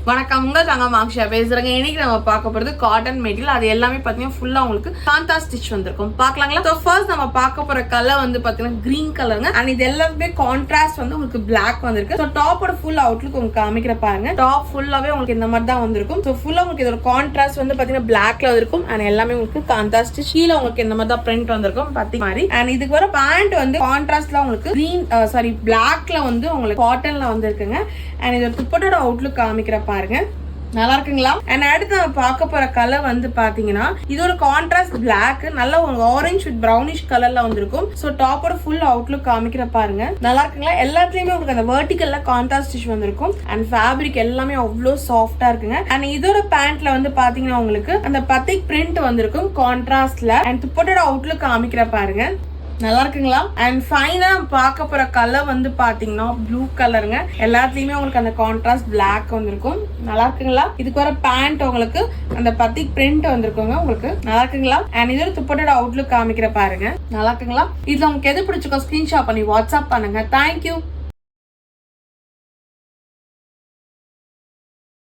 வணக்கம், உங்க தங்கம் ஆக்ஷா பேசுறேங்க. இன்னைக்கு நம்ம பார்க்க போறது காட்டன் மெட்டீரியல். அது எல்லாமே பாத்தீங்கன்னா ஃபுல்லா உங்களுக்கு காந்தா ஸ்டிச் வந்திருக்கும். பார்க்கலாங்களா? சோ ஃபர்ஸ்ட் நம்ம பார்க்க போற கலர் வந்து பாத்தீங்கன்னா கிரீன் கலருங்க. அண்ட் இது எல்லாமே கான்ட்ராஸ்ட் வந்து உங்களுக்கு பிளாக் வந்திருக்கு. சோ டாப்போட ஃபுல் அவுட்லுக் உங்களுக்கு காமிக்கிற பாருங்க. டாப் ஃபுல்லாவே உங்களுக்கு இந்த மாதிரி தான் வந்திருக்கும். சோ ஃபுல்லா உங்களுக்கு இதோட கான்ட்ராஸ்ட் வந்து பாத்தீங்கன்னா பிளாக்ல இருக்கும். அண்ட் எல்லாமே உங்களுக்கு காந்தா ஸ்டிச். கீழ உங்களுக்கு இந்த மாதிரி தான் பிரிண்ட் வந்திருக்கும் பாத்தீங்க மாதிரி. அண்ட் இதுக்கு வர பேண்ட் வந்து கான்ட்ராஸ்ட்ல உங்களுக்கு கிரீன் பிளாக்ல வந்து உங்களுக்கு காட்டன்ல வந்திருக்குங்க. அண்ட் இதோட துப்பட்டோட அவுட்லுக் காமிக்கிற பாருங்க. நல்லா இருக்குங்களா? அண்ட் அடுத்து நம்ம பார்க்க போற கலர் வந்து பாத்தீங்கன்னா இதோட கான்ட்ராஸ்ட் பிளாக், நல்ல ஒரு ஆரஞ்சு வித் பிரவுனிஷ் கலர்ல வந்திருக்கும். சோ டாப்போட ஃபுல் அவுட்லுக் காமிக்கிற பாருங்க. நல்லா இருக்குங்களா? எல்லாத்துலயுமே உங்களுக்கு அந்த வெர்டிகல்ல கான்ட்ராஸ்ட் ஸ்டிச் வந்திருக்கும். அண்ட் ஃபேப்ரிக் எல்லாமே அவ்வளோ சாஃப்டா இருக்குங்க. அண்ட் இதோட பேண்ட்ல வந்து பாத்தீங்கன்னா உங்களுக்கு அந்த பத்திக் பிரிண்ட் வந்திருக்கும் கான்ட்ராஸ்ட்ல. அண்ட் துப்பட்டோட அவுட்லுக் காமிக்கிற பாருங்க. நல்லா இருக்குங்களா? அண்ட் ஃபைனா பார்க்க போற கலர் வந்து பாத்தீங்கன்னா ப்ளூ கலருங்க. எல்லாத்துலயுமே உங்களுக்கு அந்த கான்ட்ராஸ்ட் பிளாக் வந்திருக்கும். நல்லா இருக்குங்களா? இதுக்கு வர பேண்ட் உங்களுக்கு அந்த பத்திக் பிரிண்ட் வந்திருக்குங்க உங்களுக்கு. நல்லா இருக்குங்களா? அண்ட் இதோட துப்பட்டோட அவுட்லுக் காமிக்கிற பாருங்க. நல்லா இருக்குங்களா? இதுல உங்களுக்கு எது பிடிச்சிருக்கோ ஸ்கிரீன்ஷாட் பண்ணி வாட்ஸ்அப் பண்ணுங்க. தேங்க்யூ.